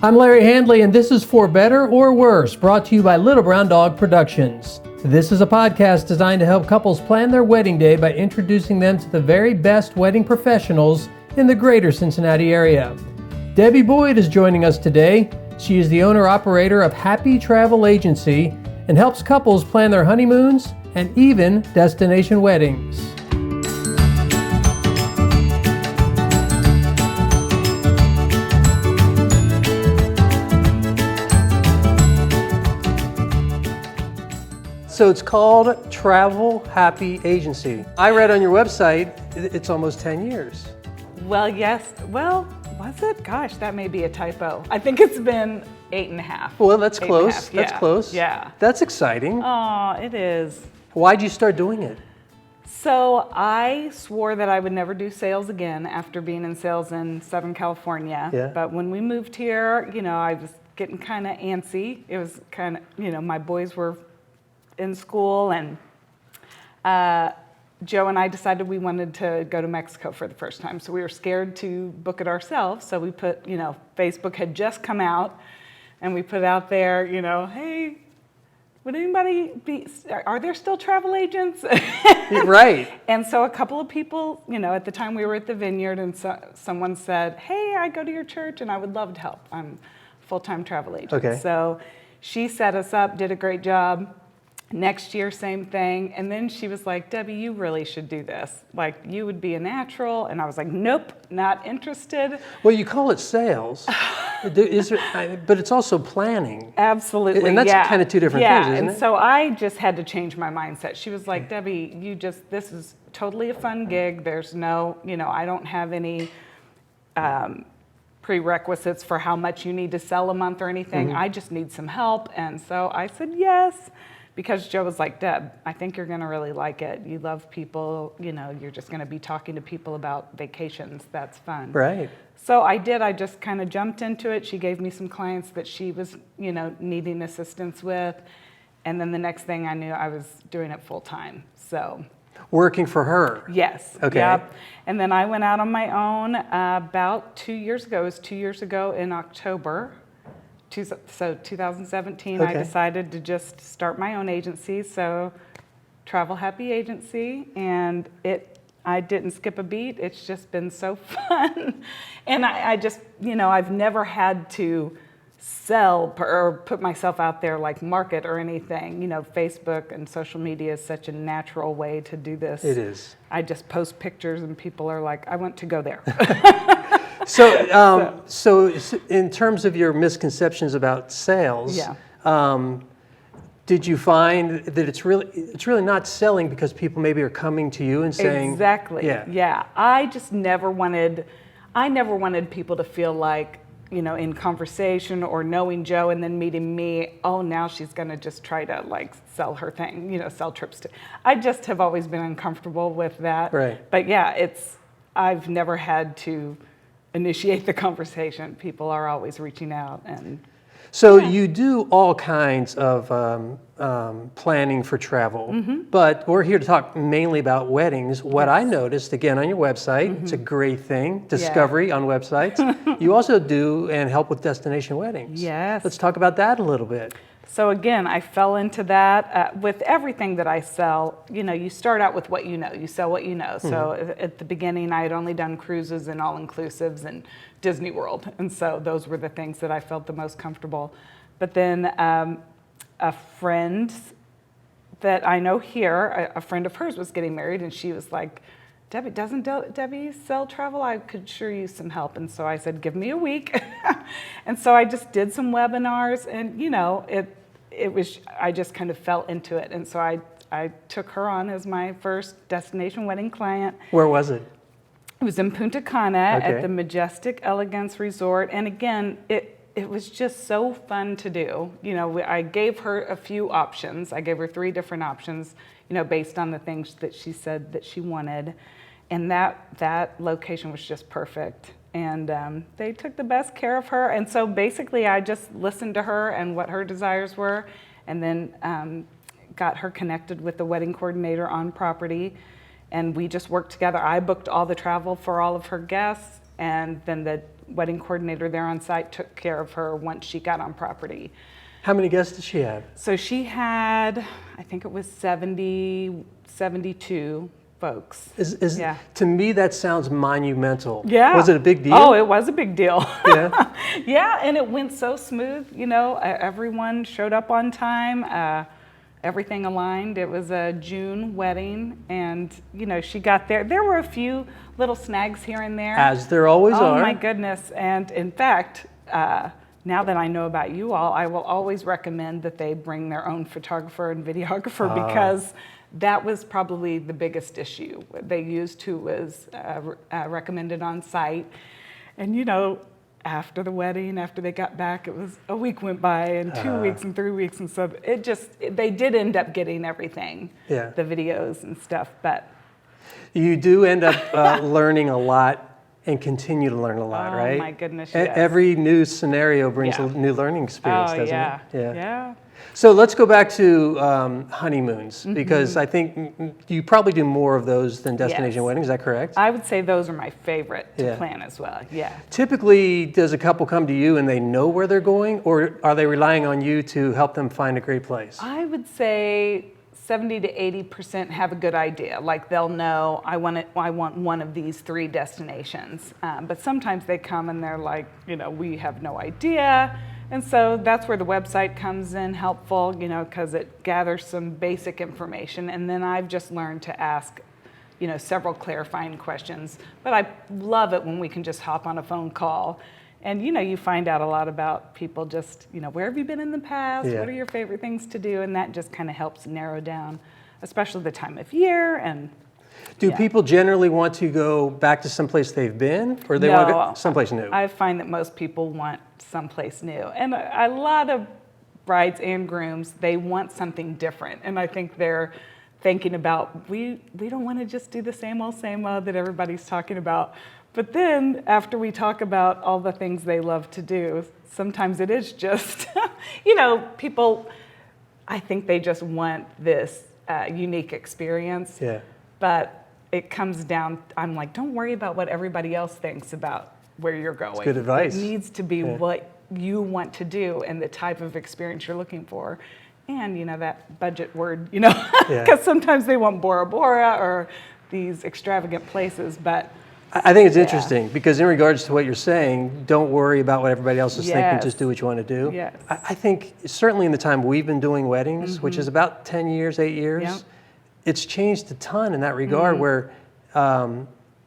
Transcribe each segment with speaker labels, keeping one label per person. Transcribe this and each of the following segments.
Speaker 1: I'm Larry Handley, and this is For Better or Worse, brought to you by Little Brown Dog Productions. This is a podcast designed to help couples plan their wedding day by introducing them to the very best wedding professionals in the Greater Cincinnati area. Debbie Boyd is joining us today. She is the owner-operator of Happy Travel Agency and helps couples plan their honeymoons and even destination weddings. So it's called Travel Happy Agency. I read on your website, it's almost 10 years.
Speaker 2: Well, yes. Well, was it? Gosh, that may be a typo. I think it's been 8.5.
Speaker 1: Well, that's close. That's close.
Speaker 2: Yeah.
Speaker 1: That's exciting.
Speaker 2: Oh, it is.
Speaker 1: Why'd you start doing it?
Speaker 2: So I swore that I would never do sales again after being in sales in Southern California.
Speaker 1: Yeah.
Speaker 2: But when we moved here, I was getting kind of antsy. It was kind of, my boys were in school, and Joe and I decided we wanted to go to Mexico for the first time. So we were scared to book it ourselves. So we put, Facebook had just come out, and we put out there, hey, would anybody are there still travel agents?
Speaker 1: Right.
Speaker 2: And so a couple of people, at the time we were at the Vineyard, and someone said, hey, I go to your church and I would love to help. I'm a full-time travel agent.
Speaker 1: Okay.
Speaker 2: So she set us up, did a great job. Next year, same thing. And then she was like, Debbie, you really should do this. Like, you would be a natural. And I was like, nope, not interested.
Speaker 1: Well, you call it sales, but it's also planning.
Speaker 2: Absolutely,
Speaker 1: and that's kind of two different things, isn't it?
Speaker 2: And so I just had to change my mindset. She was like, Debbie, this is totally a fun gig. There's no, I don't have any prerequisites for how much you need to sell a month or anything. I just need some help. And so I said yes. Because Joe was like, Deb, I think you're going to really like it. You love people, you're just going to be talking to people about vacations. That's fun.
Speaker 1: Right.
Speaker 2: So I did. I just kind of jumped into it. She gave me some clients that she was, needing assistance with. And then the next thing I knew, I was doing it full time. So.
Speaker 1: Working for her?
Speaker 2: Yes.
Speaker 1: Okay.
Speaker 2: Yep. And then I went out on my own about 2 years ago. It was 2 years ago in October. So 2017,
Speaker 1: okay.
Speaker 2: I decided to just start my own agency, so Travel Happy Agency, and I didn't skip a beat. It's just been so fun. And I just, I've never had to sell or put myself out there like market or anything. Facebook and social media is such a natural way to do this.
Speaker 1: It is.
Speaker 2: I just post pictures and people are like, I want to go there.
Speaker 1: So in terms of your misconceptions about sales, did you find that it's really not selling because people maybe are coming to you and saying
Speaker 2: exactly, yeah. I just never wanted people to feel like, in conversation or knowing Joe and then meeting me, oh, now she's going to just try to like sell her thing, sell trips to. I just have always been uncomfortable with that.
Speaker 1: Right.
Speaker 2: But yeah, I've never had to initiate the conversation. People are always reaching out. And
Speaker 1: so you do all kinds of planning for travel, but we're here to talk mainly about weddings. What I noticed, again, on your website, it's a great thing, discovery on websites. You also do and help with destination weddings.
Speaker 2: Yes.
Speaker 1: Let's talk about that a little bit.
Speaker 2: So again, I fell into that. With everything that I sell, you start out with what you know. You sell what you know. So at the beginning, I had only done cruises and all-inclusives and Disney World. And so those were the things that I felt the most comfortable. But then a friend that I know here, a friend of hers was getting married, and she was like, Debbie, doesn't Debbie sell travel? I could sure use some help. And so I said, give me a week. And so I just did some webinars, and it was, I just kind of fell into it. And so I took her on as my first destination wedding client.
Speaker 1: Where was it?
Speaker 2: It was in Punta Cana at the Majestic Elegance Resort. And again, it was just so fun to do. I gave her a few options. I gave her 3 different options, based on the things that she said that she wanted. And that location was just perfect. And they took the best care of her. And so basically I just listened to her and what her desires were, and then got her connected with the wedding coordinator on property. And we just worked together. I booked all the travel for all of her guests, and then the wedding coordinator there on site took care of her once she got on property.
Speaker 1: How many guests did she have?
Speaker 2: So she had, I think it was 72 folks. Yeah.
Speaker 1: To me, that sounds monumental.
Speaker 2: Yeah.
Speaker 1: Was it a big deal?
Speaker 2: Oh, it was a big deal.
Speaker 1: Yeah.
Speaker 2: Yeah, and it went so smooth. Everyone showed up on time. Everything aligned. It was a June wedding, and she got there. There were a few little snags here and there,
Speaker 1: as there always are.
Speaker 2: Oh my goodness! And in fact, now that I know about you all, I will always recommend that they bring their own photographer and videographer, because that was probably the biggest issue. They used who was recommended on site, and after the wedding, after they got back, it was a week went by, and 2 weeks and 3 weeks, and so they did end up getting everything, the videos and stuff. But
Speaker 1: you do end up learning a lot and continue to learn a lot, right?
Speaker 2: Oh my goodness, yes.
Speaker 1: Every new scenario brings a new learning experience, doesn't
Speaker 2: it?
Speaker 1: Yeah. So let's go back to honeymoons, because I think you probably do more of those than destination weddings. Is that correct?
Speaker 2: I would say those are my favorite to plan as well. Yeah. Typically,
Speaker 1: does a couple come to you and they know where they're going, or are they relying on you to help them find a great place?
Speaker 2: I would say 70 to 80% have a good idea. Like, they'll know, I want one of these 3 destinations. But sometimes they come and they're like, we have no idea. And so that's where the website comes in helpful, because it gathers some basic information. And then I've just learned to ask, several clarifying questions. But I love it when we can just hop on a phone call. And, you find out a lot about people, just, where have you been in the past? What are your favorite things to do? And that just kind of helps narrow down, especially the time of year. And
Speaker 1: do people generally want to go back to someplace they've been, or they want to go someplace new?
Speaker 2: I find that most people want someplace new. And a lot of brides and grooms, they want something different. And I think they're thinking about, we don't want to just do the same old that everybody's talking about. But then after we talk about all the things they love to do, sometimes it is just, people, I think they just want this unique experience.
Speaker 1: Yeah.
Speaker 2: But it comes down, I'm like, don't worry about what everybody else thinks about where you're going.
Speaker 1: That's good advice.
Speaker 2: It needs to be what you want to do and the type of experience you're looking for. And, that budget word, because sometimes they want Bora Bora or these extravagant places. But
Speaker 1: I think it's interesting, because in regards to what you're saying, don't worry about what everybody else is thinking, just do what you want to do.
Speaker 2: Yes.
Speaker 1: I think certainly in the time we've been doing weddings, which is about 10 years, 8 years, it's changed a ton in that regard, where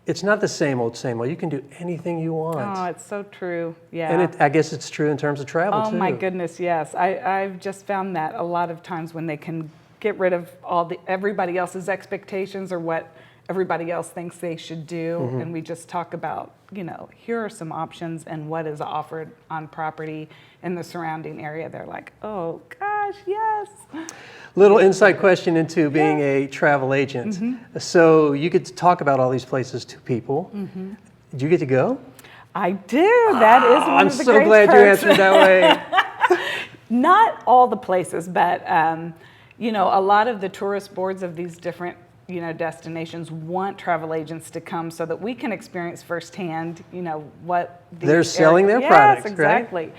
Speaker 1: it's not the same old. You can do anything you want.
Speaker 2: Oh, it's so true. Yeah.
Speaker 1: And I guess it's true in terms of travel, too.
Speaker 2: Oh, my goodness, yes. I've just found that a lot of times when they can get rid of everybody else's expectations or what everybody else thinks they should do, and we just talk about, here are some options and what is offered on property in the surrounding area. They're like, oh, gosh, yes.
Speaker 1: Little inside question into being a travel agent. So you get to talk about all these places to people. Did you get to go?
Speaker 2: I do. That is one of the great
Speaker 1: I'm so glad you answered that way.
Speaker 2: Not all the places, but a lot of the tourist boards of these different destinations want travel agents to come so that we can experience firsthand, what
Speaker 1: they're selling their products,
Speaker 2: yes, exactly. Right?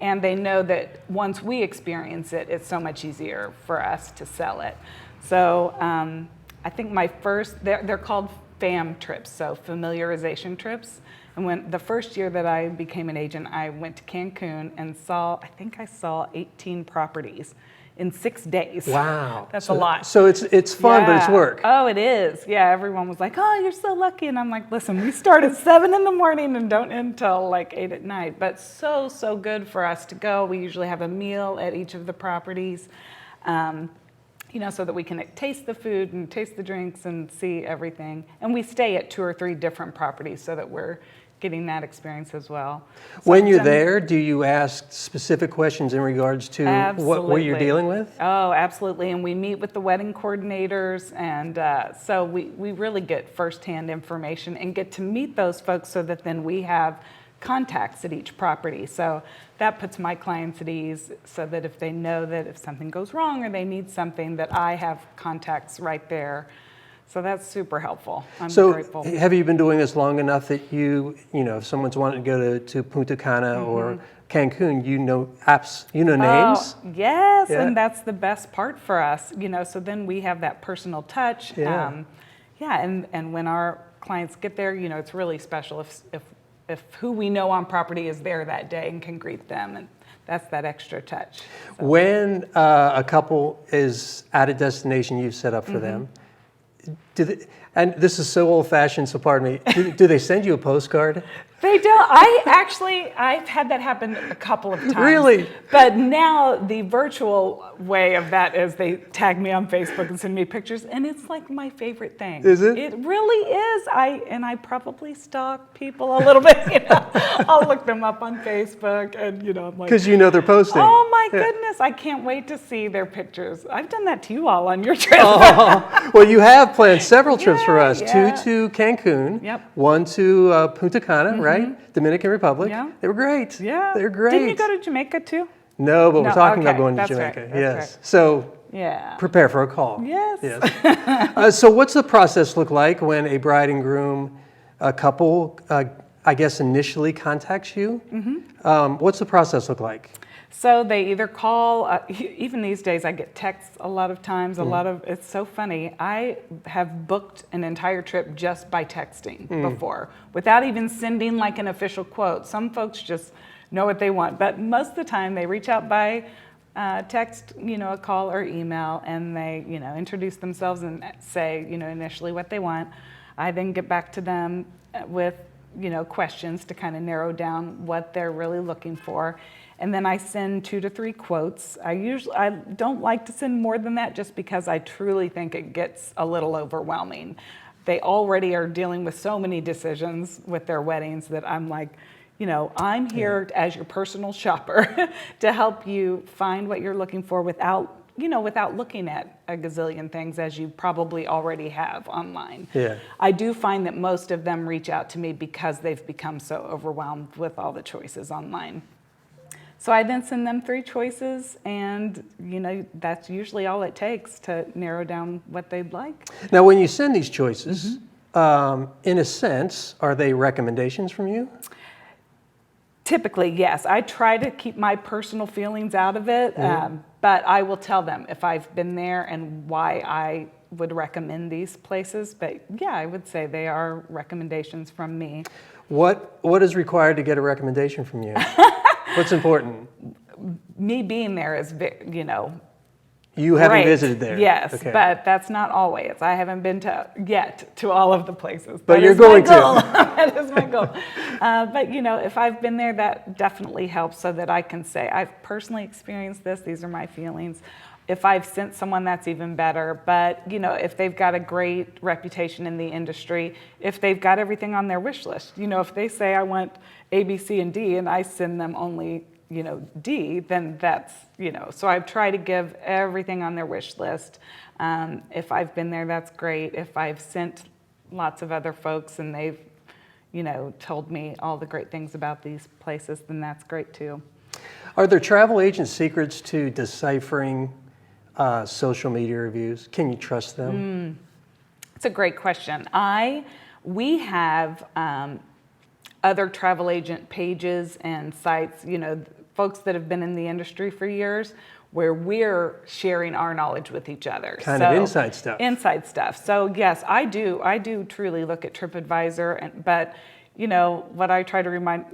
Speaker 2: And they know that once we experience it, it's so much easier for us to sell it. So I think my first, they're called FAM trips, so familiarization trips. And when the first year that I became an agent, I went to Cancun and I think I saw 18 properties in 6 days.
Speaker 1: Wow.
Speaker 2: That's a lot.
Speaker 1: So it's fun, but it's work.
Speaker 2: Oh, it is. Yeah, everyone was like, oh, you're so lucky. And I'm like, listen, we start at 7 in the morning and don't end till like 8 at night. But so good for us to go. We usually have a meal at each of the properties, so that we can taste the food and taste the drinks and see everything. And we stay at 2 or 3 different properties so that we're getting that experience as well. So
Speaker 1: when you're there, do you ask specific questions in regards to what you're dealing with?
Speaker 2: Oh, absolutely. And we meet with the wedding coordinators, and so we really get firsthand information and get to meet those folks so that then we have contacts at each property. So that puts my clients at ease, so that if they know that if something goes wrong or they need something, that I have contacts right there. So that's super helpful. I'm
Speaker 1: So
Speaker 2: grateful.
Speaker 1: have you been doing this long enough that if someone's wanting to go to Punta Cana or Cancun, you know names?
Speaker 2: Oh, yes,
Speaker 1: Yeah.
Speaker 2: and that's the best part for us, so then we have that personal touch.
Speaker 1: Yeah.
Speaker 2: And when our clients get there, it's really special if who we know on property is there that day and can greet them, and that's that extra touch. So.
Speaker 1: When a couple is at a destination you've set up for them, and this is so old-fashioned, so pardon me, do they send you a postcard?
Speaker 2: They don't. I've had that happen a couple of times.
Speaker 1: Really?
Speaker 2: But now the virtual way of that is they tag me on Facebook and send me pictures, and it's like my favorite thing.
Speaker 1: Is it?
Speaker 2: It really is. I probably stalk people a little bit. I'll look them up on Facebook, and I'm like,
Speaker 1: Because they're posting.
Speaker 2: oh my goodness, I can't wait to see their pictures. I've done that to you all on your trip.
Speaker 1: Well, you have planned several trips for us.
Speaker 2: Yeah.
Speaker 1: 2 to Cancun.
Speaker 2: Yep.
Speaker 1: 1 to Punta Cana, right? Dominican Republic.
Speaker 2: Yeah.
Speaker 1: They were great.
Speaker 2: Yeah.
Speaker 1: They're great.
Speaker 2: Didn't you go to Jamaica too?
Speaker 1: No, but we're talking about
Speaker 2: okay.
Speaker 1: going to
Speaker 2: That's
Speaker 1: Jamaica.
Speaker 2: right. That's
Speaker 1: Yes.
Speaker 2: right.
Speaker 1: So
Speaker 2: Yeah.
Speaker 1: prepare for a call.
Speaker 2: Yes.
Speaker 1: Yes. So what's the process look like when a bride and groom, a couple, I guess initially contacts you? What's the process look like?
Speaker 2: So they either call, even these days I get texts a lot of times, it's so funny. I have booked an entire trip just by texting before, without even sending like an official quote. Some folks just know what they want, but most of the time they reach out by text, a call or email, and they, introduce themselves and say, initially what they want. I then get back to them with, questions to kind of narrow down what they're really looking for. And then I send 2 to 3 quotes. I don't like to send more than that just because I truly think it gets a little overwhelming. They already are dealing with so many decisions with their weddings that I'm like, I'm here as your personal shopper to help you find what you're looking for without looking at a gazillion things as you probably already have online.
Speaker 1: Yeah.
Speaker 2: I do find that most of them reach out to me because they've become so overwhelmed with all the choices online. So I then send them 3 choices, and that's usually all it takes to narrow down what they'd like.
Speaker 1: Now, when you send these choices, in a sense, are they recommendations from you?
Speaker 2: Typically, yes. I try to keep my personal feelings out of it, but I will tell them if I've been there and why I would recommend these places. But yeah, I would say they are recommendations from me.
Speaker 1: What is required to get a recommendation from you? What's important?
Speaker 2: Me being there is,
Speaker 1: You haven't
Speaker 2: great.
Speaker 1: visited there.
Speaker 2: Yes,
Speaker 1: Okay.
Speaker 2: but that's not always. I haven't been to all of the places.
Speaker 1: But
Speaker 2: That
Speaker 1: you're
Speaker 2: is my
Speaker 1: going to.
Speaker 2: goal. That is my goal. But if I've been there, that definitely helps so that I can say, I've personally experienced this. These are my feelings. If I've sent someone, that's even better. But, if they've got a great reputation in the industry, if they've got everything on their wish list, if they say I want A, B, C, and D, and I send them only, D, then that's, so I've tried to give everything on their wish list. If I've been there, that's great. If I've sent lots of other folks and they've, told me all the great things about these places, then that's great too.
Speaker 1: Are there travel agent secrets to deciphering social media reviews? Can you trust them?
Speaker 2: It's a great question. We have other travel agent pages and sites, folks that have been in the industry for years, where we're sharing our knowledge with each other.
Speaker 1: Kind of inside stuff.
Speaker 2: Inside stuff. So yes, I do truly look at TripAdvisor, but what I try to remind,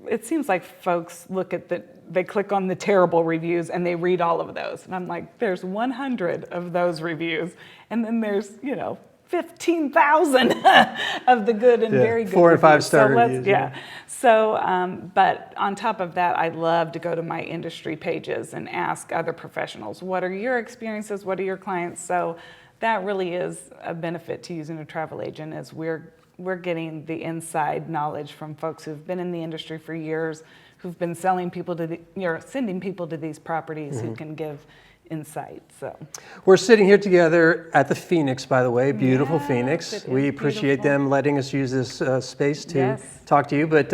Speaker 2: it seems like folks look at they click on the terrible reviews and they read all of those. And I'm like, there's 100 of those reviews. And then there's, 15,000 of the good and very good
Speaker 1: 4 and 5
Speaker 2: reviews.
Speaker 1: star
Speaker 2: So
Speaker 1: reviews.
Speaker 2: yeah. So, but on top of that, I love to go to my industry pages and ask other professionals, what are your experiences? What are your clients? So that really is a benefit to using a travel agent, is we're getting the inside knowledge from folks who've been in the industry for years, who've been sending people to these properties who can give insight. So
Speaker 1: We're sitting here together at the Phoenix, by the way, beautiful
Speaker 2: Yes,
Speaker 1: Phoenix.
Speaker 2: it is
Speaker 1: We appreciate
Speaker 2: beautiful.
Speaker 1: them letting us use this space to
Speaker 2: Yes.
Speaker 1: talk to you. But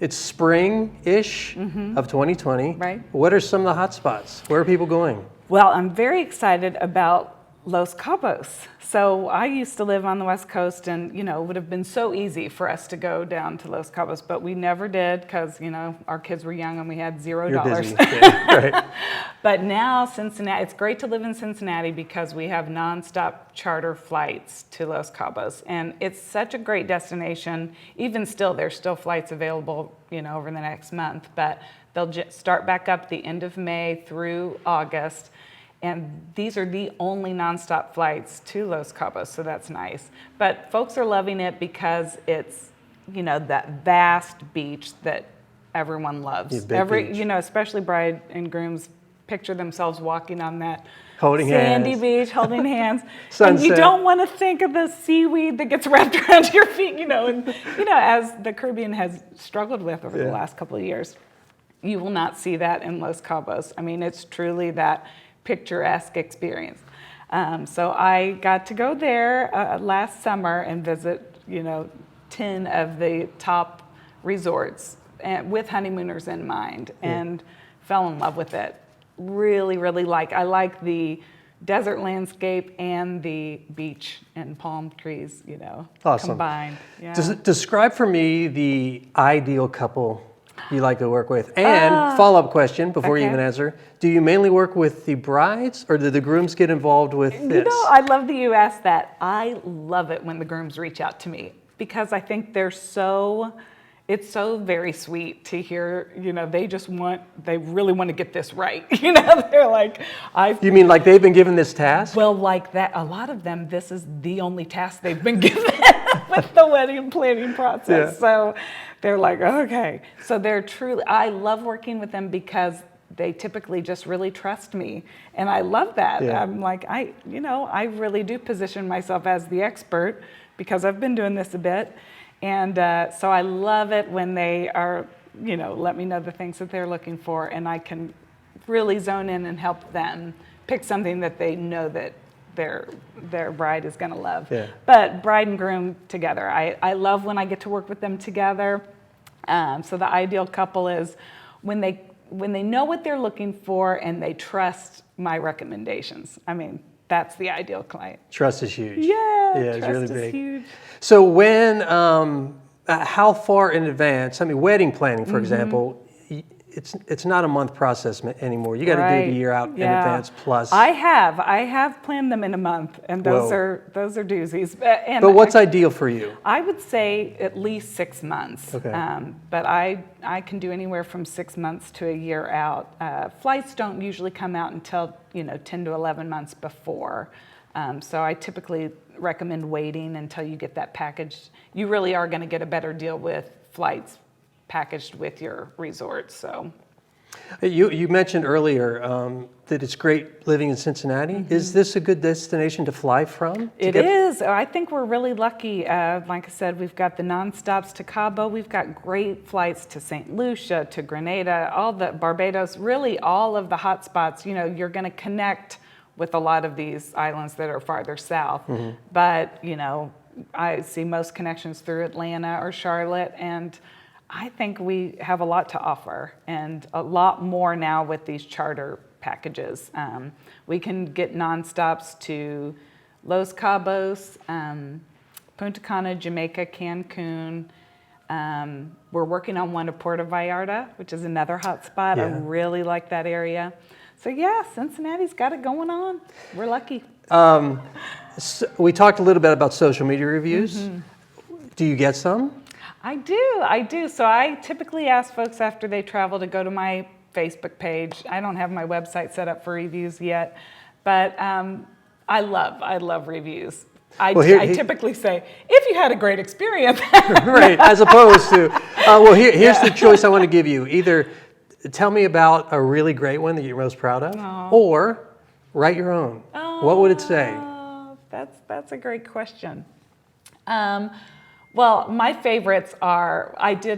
Speaker 1: it's spring-ish of 2020.
Speaker 2: Right.
Speaker 1: What are some of the hot spots? Where are people going?
Speaker 2: Well, I'm very excited about Los Cabos. So I used to live on the West Coast, and it would have been so easy for us to go down to Los Cabos, but we never did because our kids were young and we had $0.
Speaker 1: You're busy. Yeah, right.
Speaker 2: But now Cincinnati, it's great to live in Cincinnati because we have nonstop charter flights to Los Cabos, and it's such a great destination. Even still, there's still flights available, over the next month, but they'll start back up the end of May through August. And these are the only nonstop flights to Los Cabos, so that's nice. But folks are loving it because it's, that vast beach that everyone loves.
Speaker 1: Yeah, big beach.
Speaker 2: Especially bride and grooms picture themselves walking on that
Speaker 1: holding
Speaker 2: sandy
Speaker 1: hands.
Speaker 2: Beach, holding hands.
Speaker 1: Sunset.
Speaker 2: And you don't want to think of the seaweed that gets wrapped around your feet, and as the Caribbean has struggled with over the last couple of years. You will not see that in Los Cabos. I mean, it's truly that picturesque experience. So I got to go there last summer and visit, 10 of the top resorts with honeymooners in mind, and fell in love with it. Really, really I like the desert landscape and the beach and palm trees,
Speaker 1: awesome.
Speaker 2: Combined. Yeah.
Speaker 1: Describe for me the ideal couple you like to work with. And follow-up question before you even answer. Do you mainly work with the brides, or do the grooms get involved with this?
Speaker 2: I love that you asked that. I love it when the grooms reach out to me because I think it's so very sweet to hear, they really want to get this right. They're like,
Speaker 1: You mean like they've been given this task?
Speaker 2: Well, like that, a lot of them, this is the only task they've been given with the wedding planning process.
Speaker 1: Yeah.
Speaker 2: So they're like, okay. So I love working with them because they typically just really trust me. And I love that.
Speaker 1: Yeah.
Speaker 2: I'm like, I really do position myself as the expert because I've been doing this a bit. And so I love it when they are, let me know the things that they're looking for, and I can really zone in and help them pick something that they know that their bride is going to love.
Speaker 1: Yeah.
Speaker 2: But bride and groom together, I love when I get to work with them together. So the ideal couple is when they know what they're looking for and they trust my recommendations. I mean, that's the ideal client.
Speaker 1: Trust is huge.
Speaker 2: Yeah,
Speaker 1: it's
Speaker 2: trust
Speaker 1: really
Speaker 2: is
Speaker 1: big.
Speaker 2: huge.
Speaker 1: So when, how far in advance? I mean, wedding planning, for example, it's not a month process anymore. You got to do it a year out in advance plus.
Speaker 2: I have planned them in a month, and those are doozies.
Speaker 1: But what's ideal for you?
Speaker 2: I would say at least 6 months.
Speaker 1: Okay.
Speaker 2: But I can do anywhere from 6 months to a year out. Flights don't usually come out until 10 to 11 months before. So I typically recommend waiting until you get that package. You really are going to get a better deal with flights packaged with your resort. So
Speaker 1: you mentioned earlier that it's great living in Cincinnati. Is this a good destination to fly from?
Speaker 2: It is. I think we're really lucky. Like I said, we've got the nonstops to Cabo. We've got great flights to St. Lucia, to Grenada, all the Barbados, really all of the hot spots. You're going to connect with a lot of these islands that are farther south. But, I see most connections through Atlanta or Charlotte, and I think we have a lot to offer, and a lot more now with these charter packages. We can get nonstops to Los Cabos, Punta Cana, Jamaica, Cancun. We're working on one to Puerto Vallarta, which is another hot spot.
Speaker 1: Yeah.
Speaker 2: I really like that area. So yeah, Cincinnati's got it going on. We're lucky.
Speaker 1: So we talked a little bit about social media reviews. Do you get some?
Speaker 2: I do. So I typically ask folks after they travel to go to my Facebook page. I don't have my website set up for reviews yet, but I love reviews. I typically say, if you had a great experience.
Speaker 1: Right, as opposed to, here's the choice I want to give you. Either tell me about a really great one that you're most proud of, or write your own. What would it say?
Speaker 2: That's a great question. Well, my favorites are, I do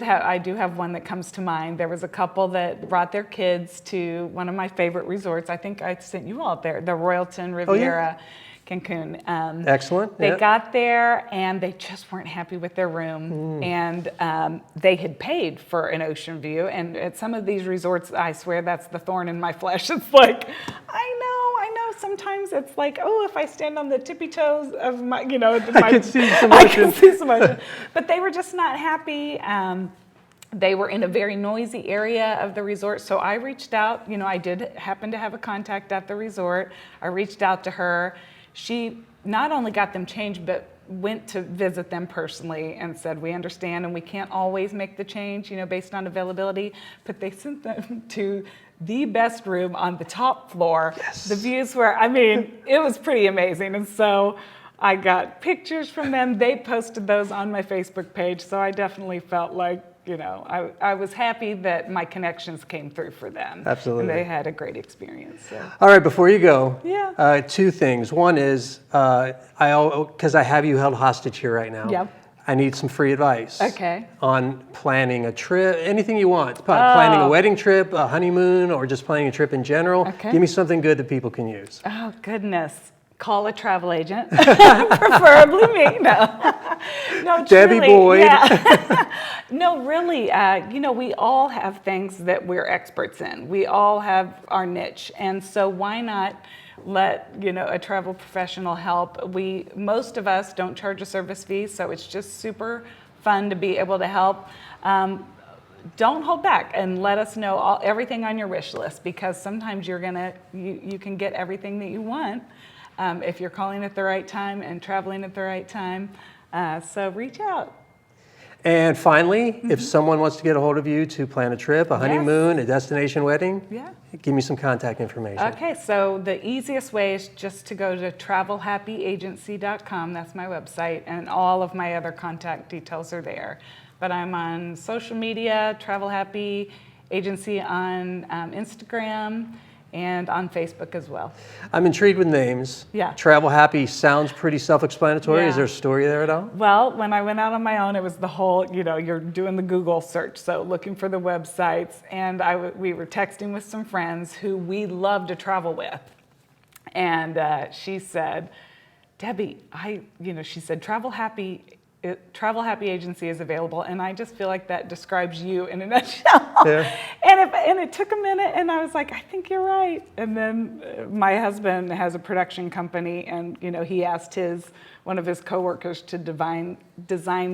Speaker 2: have one that comes to mind. There was a couple that brought their kids to one of my favorite resorts. I think I sent you all there, the Royalton Riviera, Cancun.
Speaker 1: Excellent.
Speaker 2: They got there and they just weren't happy with their room. And they had paid for an ocean view. And at some of these resorts, I swear that's the thorn in my flesh. It's like, I know, sometimes it's like, oh, if I stand on the tippy toes of my,
Speaker 1: I can see some
Speaker 2: I
Speaker 1: motion.
Speaker 2: can see some motion. But they were just not happy. They were in a very noisy area of the resort, so I reached out. I did happen to have a contact at the resort. I reached out to her. She not only got them changed, but went to visit them personally and said, we understand and we can't always make the change, based on availability, but they sent them to the best room on the top floor.
Speaker 1: Yes.
Speaker 2: The views were, it was pretty amazing. And so I got pictures from them. They posted those on my Facebook page, so I definitely felt like, I was happy that my connections came through for them.
Speaker 1: Absolutely.
Speaker 2: And they had a great experience. So.
Speaker 1: All right, before you go,
Speaker 2: Yeah.
Speaker 1: Two things. One is, because I have you held hostage here right now,
Speaker 2: Yep.
Speaker 1: I need some free advice.
Speaker 2: Okay.
Speaker 1: On planning a trip, anything you want. Planning a wedding trip, a honeymoon, or just planning a trip in general.
Speaker 2: Okay.
Speaker 1: Give me something good that people can use.
Speaker 2: Oh, goodness. Call a travel agent, preferably me. No,
Speaker 1: Debbie
Speaker 2: truly,
Speaker 1: Boyd.
Speaker 2: Yeah. No, really, we all have things that we're experts in. We all have our niche. And so why not let, a travel professional help? Most of us don't charge a service fee, so it's just super fun to be able to help. Don't hold back and let us know everything on your wish list, because sometimes you can get everything that you want. If you're calling at the right time and traveling at the right time. So reach out.
Speaker 1: And finally, if someone wants to get a hold of you to plan a trip, a honeymoon, a destination wedding, give me some contact information.
Speaker 2: Okay, so the easiest way is just to go to travelhappyagency.com. That's my website, and all of my other contact details are there. But I'm on social media, Travel Happy Agency on Instagram, and on Facebook as well.
Speaker 1: I'm intrigued with names.
Speaker 2: Yeah.
Speaker 1: Travel Happy sounds pretty self-explanatory.
Speaker 2: Yeah.
Speaker 1: Is there a story there at all?
Speaker 2: Well, when I went out on my own, it was the whole, you're doing the Google search, so looking for the websites, and we were texting with some friends who we love to travel with. And she said, Debbie, she said, Travel Happy Agency is available, and I just feel like that describes you in a nutshell. Yeah. And it took a minute, and I was like, I think you're right. And then my husband has a production company, and he asked one of his coworkers to design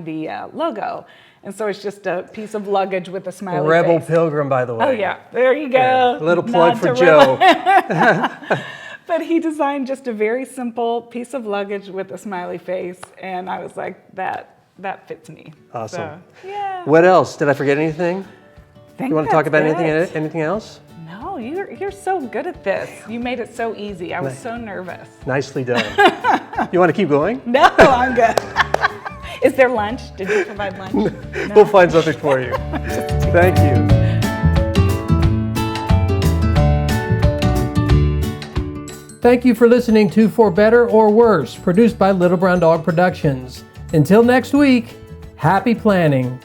Speaker 2: the logo, and so it's just a piece of luggage with a smiley
Speaker 1: Rebel
Speaker 2: face.
Speaker 1: Pilgrim, by the way.
Speaker 2: Oh yeah, there you go.
Speaker 1: Yeah. A little plug for Joe.
Speaker 2: But he designed just a very simple piece of luggage with a smiley face, and I was like, that fits me.
Speaker 1: Awesome.
Speaker 2: So, yeah.
Speaker 1: What else? Did I forget anything?
Speaker 2: You
Speaker 1: want to talk about anything else?
Speaker 2: No, you're so good at this. You made it so easy. I was so nervous.
Speaker 1: Nicely done. You want to keep going?
Speaker 2: No, I'm good. Is there lunch? Did you provide lunch? No?
Speaker 1: We'll find something for you. Thank you. Thank you for listening to For Better or Worse, produced by Little Brown Dog Productions. Until next week, happy planning.